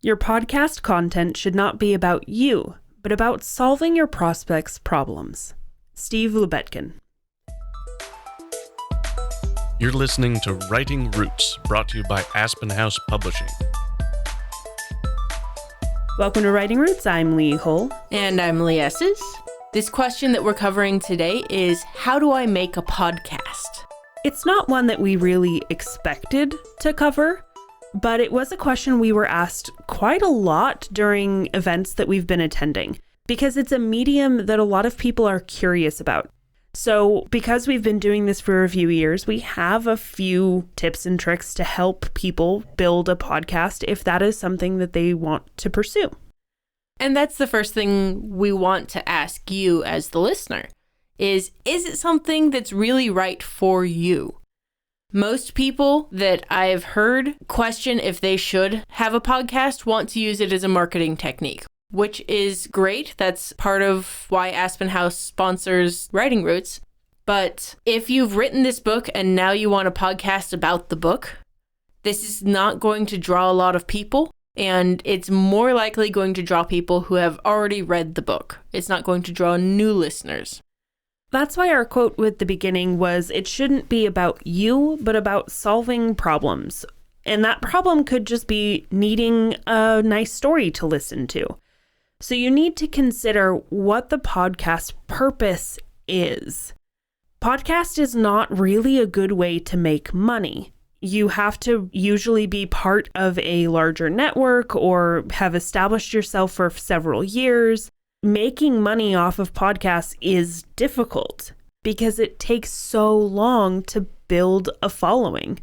Your podcast content should not be about you, but about solving your prospects' problems. Steve Lubetkin. You're listening to Writing Roots, brought to you by Aspen House Publishing. Welcome to Writing Roots. I'm Lee Hull. And I'm Lee Esses. This question that we're covering today is, how do I make a podcast? It's not one that we really expected to cover, but it was a question we were asked quite a lot during events that we've been attending, because it's a medium that a lot of people are curious about. So because we've been doing this for a few years, we have a few tips and tricks to help people build a podcast if that is something that they want to pursue. And that's the first thing we want to ask you as the listener is it something that's really right for you? Most people that I've heard question if they should have a podcast want to use it as a marketing technique, which is great. That's part of why Aspen House sponsors Writing Roots. But if you've written this book and now you want a podcast about the book, this is not going to draw a lot of people, and it's more likely going to draw people who have already read the book. It's not going to draw new listeners. That's why our quote with the beginning was, it shouldn't be about you, but about solving problems. And that problem could just be needing a nice story to listen to. So you need to consider what the podcast purpose is. Podcast is not really a good way to make money. You have to usually be part of a larger network or have established yourself for several years. Making money off of podcasts is difficult because it takes so long to build a following.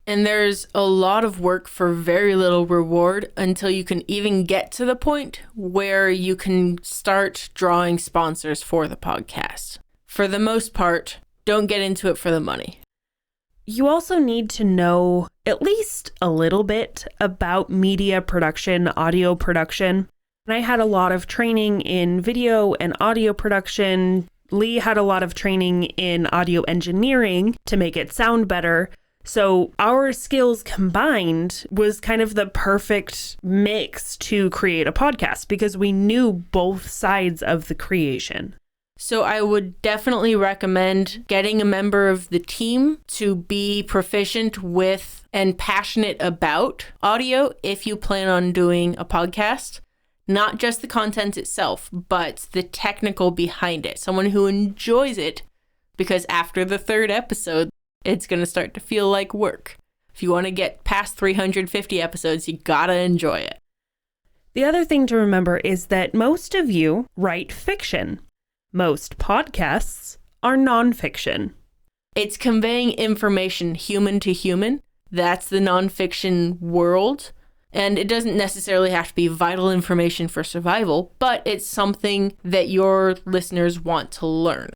And there's a lot of work for very little reward until you can even get to the point where you can start drawing sponsors for the podcast. For the most part, don't get into it for the money. You also need to know at least a little bit about media production, audio production. And I had a lot of training in video and audio production. Lee had a lot of training in audio engineering to make it sound better. So our skills combined was kind of the perfect mix to create a podcast because we knew both sides of the creation. So I would definitely recommend getting a member of the team to be proficient with and passionate about audio if you plan on doing a podcast. Not just the content itself, but the technical behind it. Someone who enjoys it, because after the third episode, it's going to start to feel like work. If you want to get past 350 episodes, you gotta enjoy it. The other thing to remember is that most of you write fiction. Most podcasts are nonfiction. It's conveying information human to human. That's the nonfiction world. And it doesn't necessarily have to be vital information for survival, but it's something that your listeners want to learn.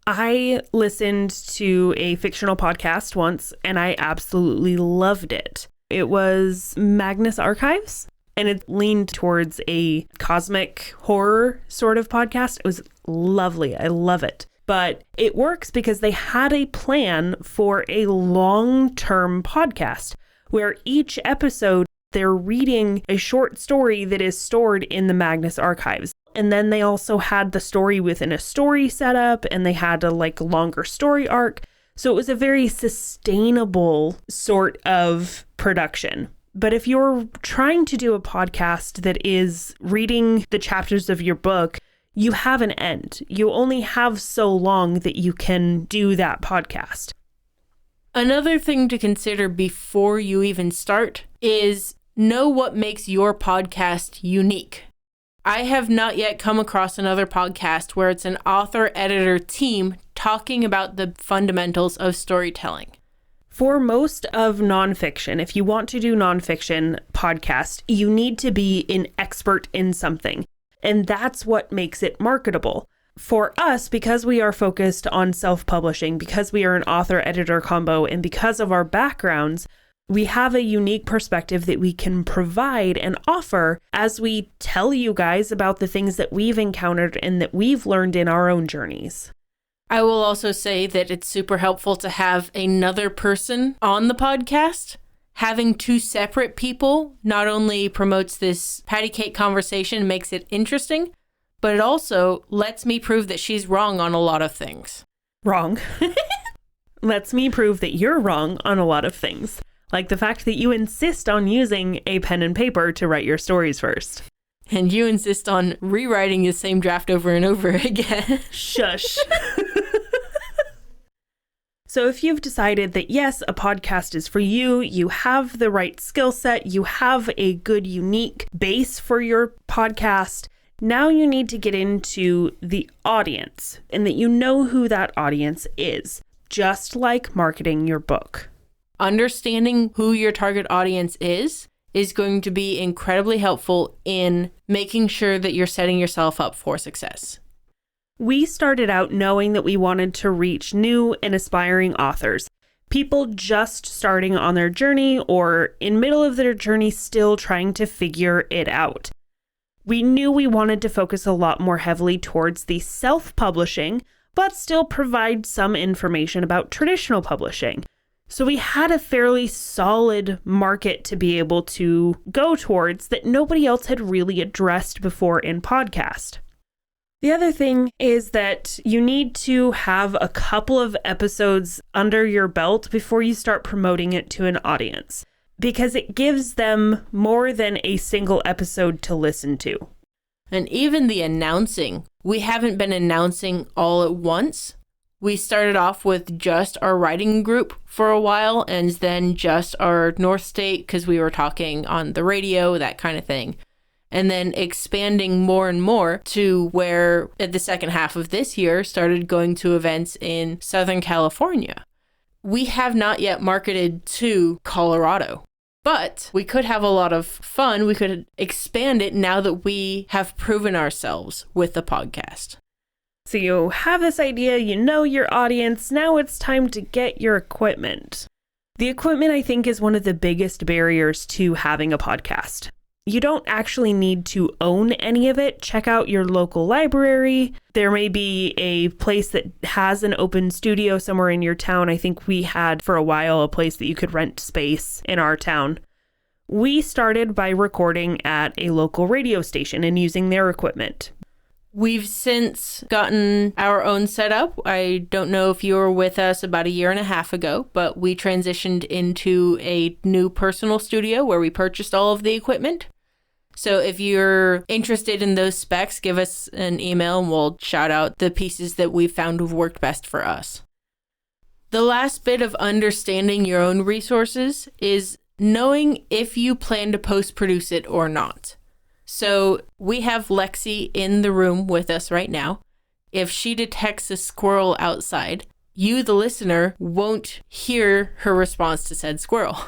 I listened to a fictional podcast once, and I absolutely loved it. It was Magnus Archives, and it leaned towards a cosmic horror sort of podcast. It was lovely. I love it. But it works because they had a plan for a long-term podcast where each episode they're reading a short story that is stored in the Magnus Archives. And then they also had the story within a story setup, and they had a longer story arc. So it was a very sustainable sort of production. But if you're trying to do a podcast that is reading the chapters of your book, you have an end. You only have so long that you can do that podcast. Another thing to consider before you even start is know what makes your podcast unique. I have not yet come across another podcast where it's an author-editor team talking about the fundamentals of storytelling. For most of nonfiction, if you want to do nonfiction podcast, you need to be an expert in something. And that's what makes it marketable. For us, because we are focused on self-publishing, because we are an author-editor combo, and because of our backgrounds, we have a unique perspective that we can provide and offer as we tell you guys about the things that we've encountered and that we've learned in our own journeys. I will also say that it's super helpful to have another person on the podcast Having two separate people not only promotes this patty cake conversation, makes it interesting, but it also lets me prove that she's wrong on a lot of things. Wrong. Lets me prove that you're wrong on a lot of things. Like the fact that you insist on using a pen and paper to write your stories first. And you insist on rewriting the same draft over and over again. Shush. So if you've decided that yes, a podcast is for you, you have the right skill set, you have a good, unique base for your podcast, now you need to get into the audience and that you know who that audience is, just like marketing your book. Understanding who your target audience is going to be incredibly helpful in making sure that you're setting yourself up for success. We started out knowing that we wanted to reach new and aspiring authors, people just starting on their journey or in middle of their journey still trying to figure it out. We knew we wanted to focus a lot more heavily towards the self-publishing, but still provide some information about traditional publishing. So we had a fairly solid market to be able to go towards that nobody else had really addressed before in podcast. The other thing is that you need to have a couple of episodes under your belt before you start promoting it to an audience, because it gives them more than a single episode to listen to. And even the announcing, we haven't been announcing all at once. We started off with just our writing group for a while and then just our North State because we were talking on the radio, that kind of thing. And then expanding more and more to where at the second half of this year started going to events in Southern California. We have not yet marketed to Colorado, but we could have a lot of fun. We could expand it now that we have proven ourselves with the podcast. So you have this idea, you know your audience, now it's time to get your equipment. The equipment, I think, is one of the biggest barriers to having a podcast. You don't actually need to own any of it. Check out your local library. There may be a place that has an open studio somewhere in your town. I think we had for a while a place that you could rent space in our town. We started by recording at a local radio station and using their equipment. We've since gotten our own setup. I don't know if you were with us about a year and a half ago, but we transitioned into a new personal studio where we purchased all of the equipment. So if you're interested in those specs, give us an email and we'll shout out the pieces that we've found have worked best for us. The last bit of understanding your own resources is knowing if you plan to post-produce it or not. So we have Lexi in the room with us right now. If she detects a squirrel outside, you, the listener, won't hear her response to said squirrel.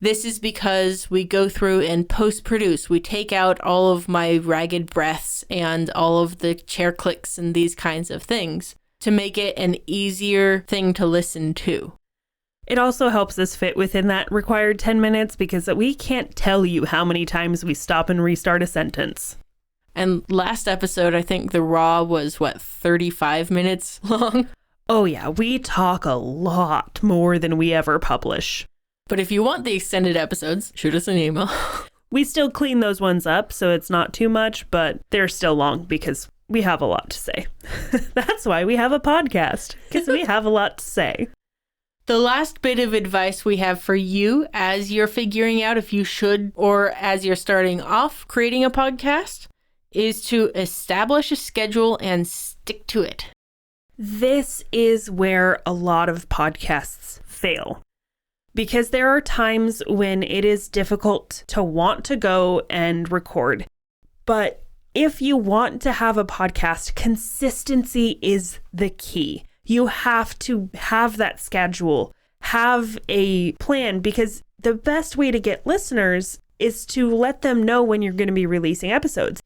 This is because we go through and post-produce. We take out all of my ragged breaths and all of the chair clicks and these kinds of things to make it an easier thing to listen to. It also helps us fit within that required 10 minutes because we can't tell you how many times we stop and restart a sentence. And last episode, I think the raw was, 35 minutes long? Oh yeah, we talk a lot more than we ever publish. But if you want the extended episodes, shoot us an email. We still clean those ones up, so it's not too much, but they're still long because we have a lot to say. That's why we have a podcast, because we have a lot to say. The last bit of advice we have for you as you're figuring out if you should, or as you're starting off creating a podcast, is to establish a schedule and stick to it. This is where a lot of podcasts fail. Because there are times when it is difficult to want to go and record. But if you want to have a podcast, consistency is the key. You have to have that schedule, have a plan, because the best way to get listeners is to let them know when you're going to be releasing episodes.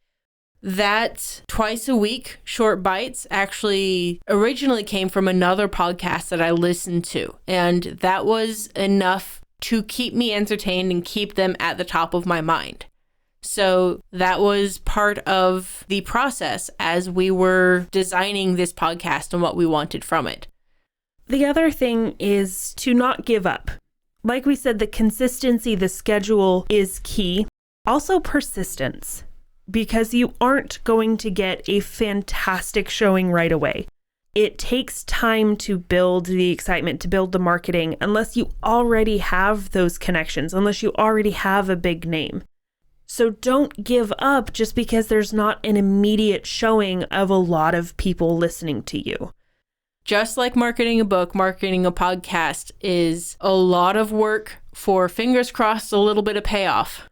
That twice a week short bites actually originally came from another podcast that I listened to. And that was enough to keep me entertained and keep them at the top of my mind. So that was part of the process as we were designing this podcast and what we wanted from it. The other thing is to not give up. Like we said, the consistency, the schedule is key. Also persistence, because you aren't going to get a fantastic showing right away. It takes time to build the excitement, to build the marketing, unless you already have those connections, unless you already have a big name. So don't give up just because there's not an immediate showing of a lot of people listening to you. Just like marketing a book, marketing a podcast is a lot of work for, fingers crossed, a little bit of payoff.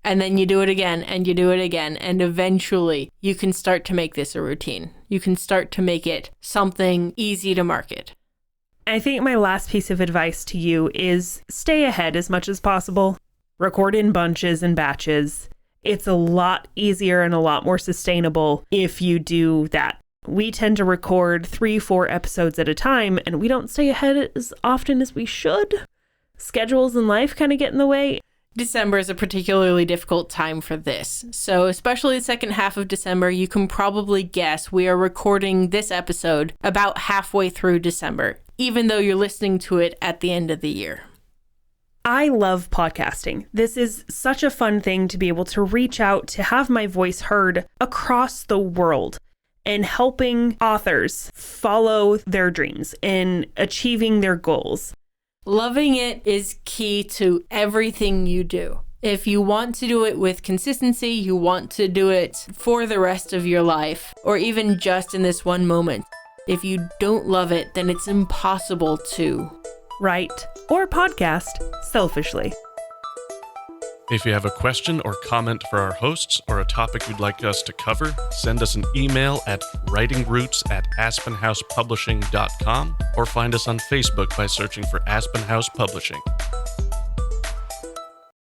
And then you do it again and you do it again. And eventually you can start to make this a routine. You can start to make it something easy to market. I think my last piece of advice to you is stay ahead as much as possible. Record in bunches and batches. It's a lot easier and a lot more sustainable if you do that. We tend to record 3-4 episodes at a time, and we don't stay ahead as often as we should. Schedules and life kind of get in the way. December is a particularly difficult time for this. So especially the second half of December, you can probably guess we are recording this episode about halfway through December, even though you're listening to it at the end of the year. I love podcasting. This is such a fun thing to be able to reach out, to have my voice heard across the world and helping authors follow their dreams and achieving their goals. Loving it is key to everything you do. If you want to do it with consistency, you want to do it for the rest of your life, or even just in this one moment. If you don't love it, then it's impossible to write or podcast selfishly. If you have a question or comment for our hosts or a topic you'd like us to cover, send us an email at writingroots@aspenhousepublishing.com or find us on Facebook by searching for Aspen House Publishing.